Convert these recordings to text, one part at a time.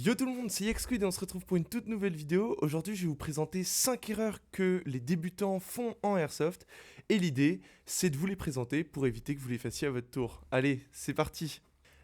Yo tout le monde, c'est Yaxquid et on se retrouve pour une toute nouvelle vidéo. Aujourd'hui, je vais vous présenter 5 erreurs que les débutants font en Airsoft. Et l'idée, c'est de vous les présenter pour éviter que vous les fassiez à votre tour. Allez, c'est parti.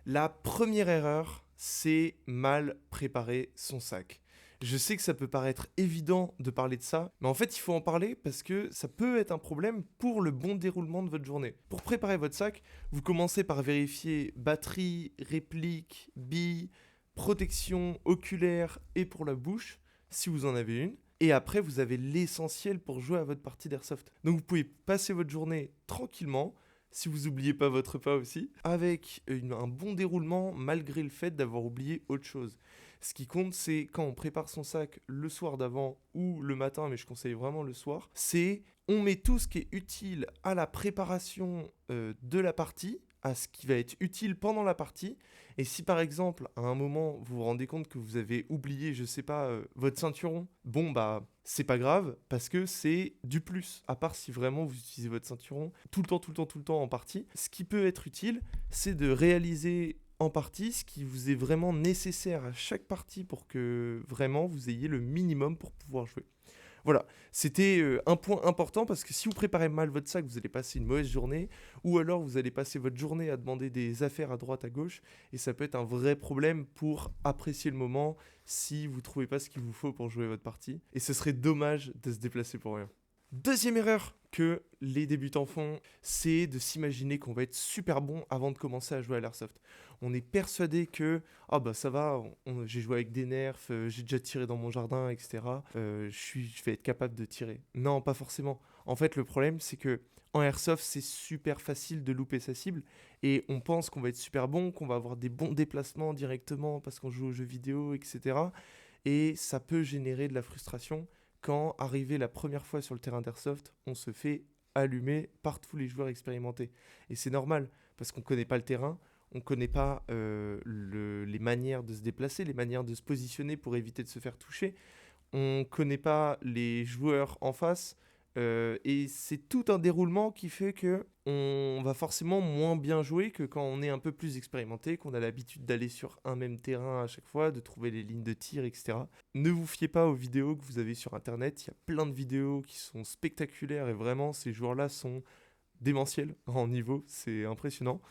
La première erreur, c'est mal préparer son sac. Je sais que ça peut paraître évident de parler de ça, mais en fait il faut en parler parce que ça peut être un problème pour le bon déroulement de votre journée. Pour préparer votre sac, vous commencez par vérifier batterie, réplique, billes, protection oculaire et pour la bouche, si vous en avez une. Et après, vous avez l'essentiel pour jouer à votre partie d'airsoft. Donc vous pouvez passer votre journée tranquillement, si vous n'oubliez pas votre repas aussi, avec un bon déroulement malgré le fait d'avoir oublié autre chose. Ce qui compte, c'est quand on prépare son sac le soir d'avant ou le matin, mais je conseille vraiment le soir, c'est on met tout ce qui est utile à la préparation de la partie, à ce qui va être utile pendant la partie. Et si par exemple, à un moment, vous vous rendez compte que vous avez oublié, je sais pas, votre ceinturon, bon bah, c'est pas grave, parce que c'est du plus. À part si vraiment vous utilisez votre ceinturon tout le temps, tout le temps, tout le temps en partie. Ce qui peut être utile, c'est de réaliser en partie ce qui vous est vraiment nécessaire à chaque partie pour que vraiment vous ayez le minimum pour pouvoir jouer. Voilà, c'était un point important parce que si vous préparez mal votre sac, vous allez passer une mauvaise journée ou alors vous allez passer votre journée à demander des affaires à droite, à gauche et ça peut être un vrai problème pour apprécier le moment si vous trouvez pas ce qu'il vous faut pour jouer votre partie et ce serait dommage de se déplacer pour rien. Deuxième erreur que les débutants font, c'est de s'imaginer qu'on va être super bon avant de commencer à jouer à l'airsoft. On est persuadé que ah bah ça va, j'ai joué avec des nerfs, j'ai déjà tiré dans mon jardin, etc. Je vais être capable de tirer. Non, pas forcément. En fait, le problème c'est que en airsoft c'est super facile de louper sa cible et on pense qu'on va être super bon, qu'on va avoir des bons déplacements directement parce qu'on joue aux jeux vidéo, etc. Et ça peut générer de la frustration quand, arrivé la première fois sur le terrain d'airsoft, on se fait allumer par tous les joueurs expérimentés. Et c'est normal, parce qu'on ne connaît pas le terrain, on ne connaît pas les manières de se déplacer, les manières de se positionner pour éviter de se faire toucher, on ne connaît pas les joueurs en face, et c'est tout un déroulement qui fait que on va forcément moins bien jouer que quand on est un peu plus expérimenté, qu'on a l'habitude d'aller sur un même terrain à chaque fois, de trouver les lignes de tir, etc. Ne vous fiez pas aux vidéos que vous avez sur internet, il y a plein de vidéos qui sont spectaculaires et vraiment ces joueurs-là sont démentiels en niveau, c'est impressionnant.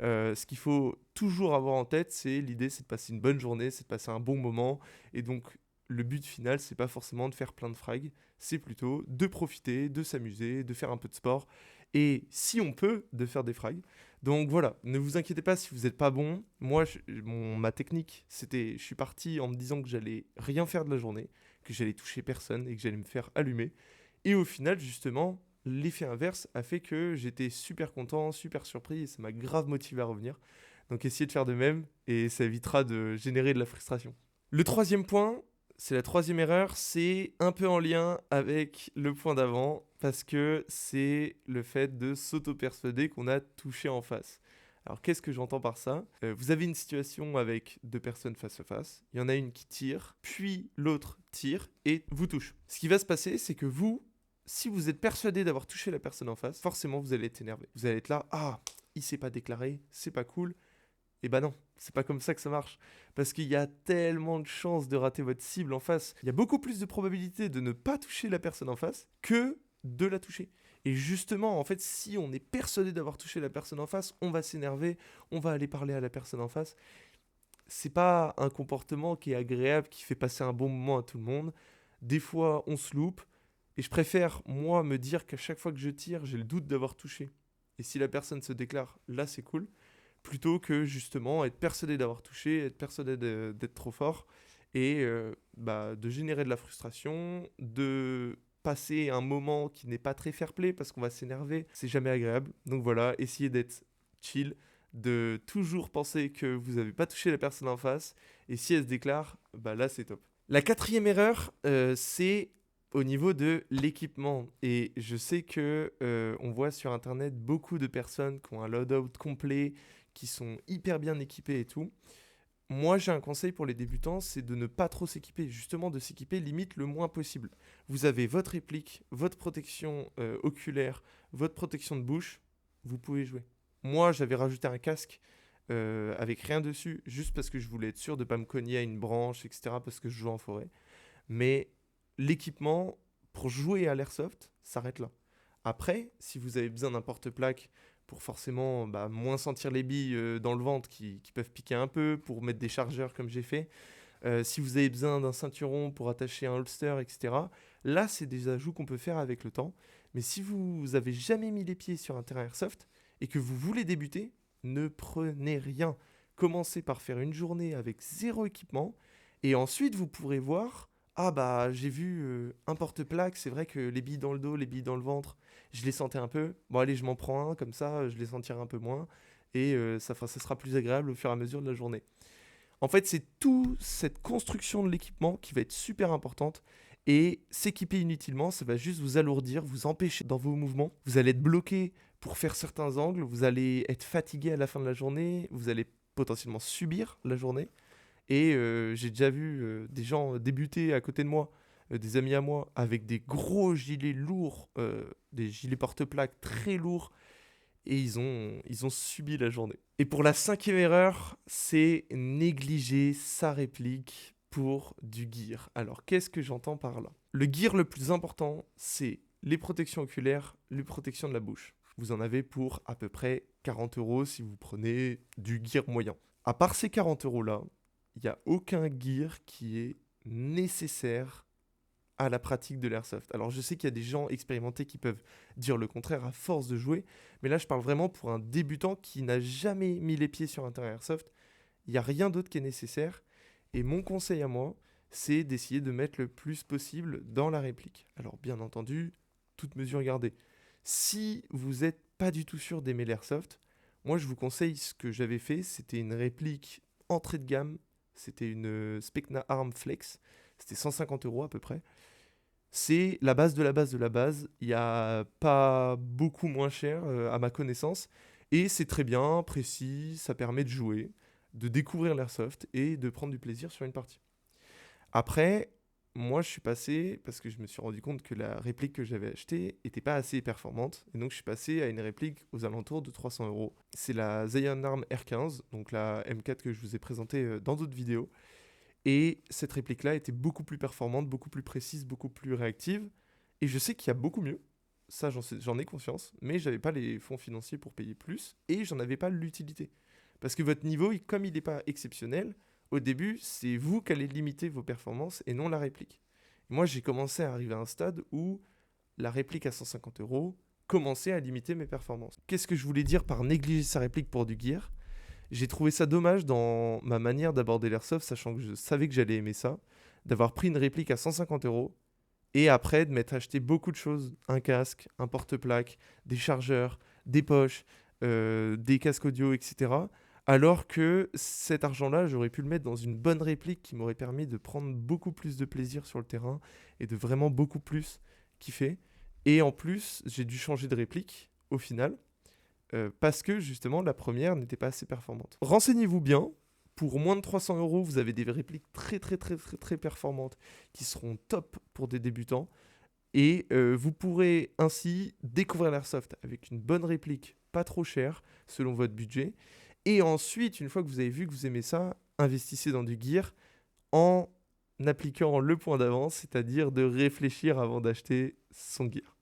Ce qu'il faut toujours avoir en tête, c'est l'idée, c'est de passer une bonne journée, c'est de passer un bon moment. Et donc, le but final, c'est pas forcément de faire plein de frags, c'est plutôt de profiter, de s'amuser, de faire un peu de sport. Et si on peut, de faire des frags. Donc voilà, ne vous inquiétez pas si vous n'êtes pas bon. Moi, ma technique, c'était, je suis parti en me disant que j'allais rien faire de la journée, que j'allais toucher personne et que j'allais me faire allumer. Et au final, justement, l'effet inverse a fait que j'étais super content, super surpris et ça m'a grave motivé à revenir. Donc essayez de faire de même et ça évitera de générer de la frustration. Le troisième point, c'est la troisième erreur, c'est un peu en lien avec le point d'avant parce que c'est le fait de s'auto-persuader qu'on a touché en face. Alors qu'est-ce que j'entends par ça? Vous avez une situation avec deux personnes face à face, il y en a une qui tire, puis l'autre tire et vous touche. Ce qui va se passer, c'est que vous, si vous êtes persuadé d'avoir touché la personne en face, forcément vous allez être énervé. Vous allez être là, ah, il s'est pas déclaré, c'est pas cool. Et bah non, c'est pas comme ça que ça marche. Parce qu'il y a tellement de chances de rater votre cible en face. Il y a beaucoup plus de probabilité de ne pas toucher la personne en face que de la toucher. Et justement, en fait, si on est persuadé d'avoir touché la personne en face, on va s'énerver, on va aller parler à la personne en face. C'est pas un comportement qui est agréable, qui fait passer un bon moment à tout le monde. Des fois, on se loupe. Et je préfère, moi, me dire qu'à chaque fois que je tire, j'ai le doute d'avoir touché. Et si la personne se déclare, là, c'est cool plutôt que justement être persuadé d'avoir touché, être persuadé d'être trop fort et de générer de la frustration, de passer un moment qui n'est pas très fair-play parce qu'on va s'énerver, c'est jamais agréable. Donc voilà, essayez d'être chill, de toujours penser que vous n'avez pas touché la personne en face et si elle se déclare, bah là c'est top. La quatrième erreur, c'est au niveau de l'équipement. Et je sais que on voit sur internet beaucoup de personnes qui ont un loadout complet, qui sont hyper bien équipés et tout. Moi, j'ai un conseil pour les débutants, c'est de ne pas trop s'équiper, justement de s'équiper limite le moins possible. Vous avez votre réplique, votre protection oculaire, votre protection de bouche, vous pouvez jouer. Moi, j'avais rajouté un casque avec rien dessus, juste parce que je voulais être sûr de ne pas me cogner à une branche, etc., parce que je joue en forêt. Mais l'équipement pour jouer à l'airsoft s'arrête là. Après, si vous avez besoin d'un porte-plaque pour forcément moins sentir les billes dans le ventre qui peuvent piquer un peu, pour mettre des chargeurs comme j'ai fait, si vous avez besoin d'un ceinturon pour attacher un holster, etc., là, c'est des ajouts qu'on peut faire avec le temps. Mais si vous avez jamais mis les pieds sur un terrain airsoft et que vous voulez débuter, ne prenez rien. Commencez par faire une journée avec zéro équipement et ensuite vous pourrez voir, ah bah j'ai vu un porte-plaque, c'est vrai que les billes dans le dos, les billes dans le ventre, je les sentais un peu. Bon allez, je m'en prends un, comme ça je les sentirai un peu moins et ça sera plus agréable au fur et à mesure de la journée. En fait, c'est toute cette construction de l'équipement qui va être super importante. Et s'équiper inutilement, ça va juste vous alourdir, vous empêcher dans vos mouvements. Vous allez être bloqué pour faire certains angles, vous allez être fatigué à la fin de la journée, vous allez potentiellement subir la journée. Et j'ai déjà vu des gens débuter à côté de moi, des amis à moi, avec des gros gilets lourds, des gilets porte-plaques très lourds, et ils ont subi la journée. Et pour la cinquième erreur, c'est négliger sa réplique pour du gear. Alors, qu'est-ce que j'entends par là? Le gear le plus important, c'est les protections oculaires, les protections de la bouche. Vous en avez pour à peu près 40 € si vous prenez du gear moyen. À part ces 40 € là, il n'y a aucun gear qui est nécessaire à la pratique de l'airsoft. Alors je sais qu'il y a des gens expérimentés qui peuvent dire le contraire à force de jouer, mais là je parle vraiment pour un débutant qui n'a jamais mis les pieds sur un terrain airsoft. Il n'y a rien d'autre qui est nécessaire. Et mon conseil à moi, c'est d'essayer de mettre le plus possible dans la réplique. Alors bien entendu, toute mesure gardée. Si vous n'êtes pas du tout sûr d'aimer l'airsoft, moi je vous conseille ce que j'avais fait, c'était une réplique entrée de gamme, c'était une Specna Arm Flex, c'était 150 € à peu près. C'est la base de la base de la base. Il n'y a pas beaucoup moins cher à ma connaissance. Et c'est très bien, précis, ça permet de jouer, de découvrir l'airsoft et de prendre du plaisir sur une partie. Après, moi je suis passé, parce que je me suis rendu compte que la réplique que j'avais achetée n'était pas assez performante. Et donc je suis passé à une réplique aux alentours de 300 €. C'est la Zion Arm R15, donc la M4 que je vous ai présentée dans d'autres vidéos. Et cette réplique-là était beaucoup plus performante, beaucoup plus précise, beaucoup plus réactive. Et je sais qu'il y a beaucoup mieux. Ça, j'en ai conscience. Mais j'avais pas les fonds financiers pour payer plus. Et j'en avais pas l'utilité. Parce que votre niveau, comme il n'est pas exceptionnel, au début, c'est vous qui allez limiter vos performances et non la réplique. Moi, j'ai commencé à arriver à un stade où la réplique à 150 € commençait à limiter mes performances. Qu'est-ce que je voulais dire par négliger sa réplique pour du gear ? J'ai trouvé ça dommage dans ma manière d'aborder l'airsoft, sachant que je savais que j'allais aimer ça, d'avoir pris une réplique à 150 € et après de m'être acheté beaucoup de choses, un casque, un porte-plaque, des chargeurs, des poches, des casques audio, etc. Alors que cet argent-là, j'aurais pu le mettre dans une bonne réplique qui m'aurait permis de prendre beaucoup plus de plaisir sur le terrain et de vraiment beaucoup plus kiffer. Et en plus, j'ai dû changer de réplique au final parce que justement la première n'était pas assez performante. Renseignez-vous bien. Pour moins de 300 €, vous avez des répliques très très très très très performantes qui seront top pour des débutants. Et vous pourrez ainsi découvrir l'airsoft avec une bonne réplique, pas trop chère, selon votre budget. Et ensuite, une fois que vous avez vu que vous aimez ça, investissez dans du gear en appliquant le point d'avance, c'est-à-dire de réfléchir avant d'acheter son gear.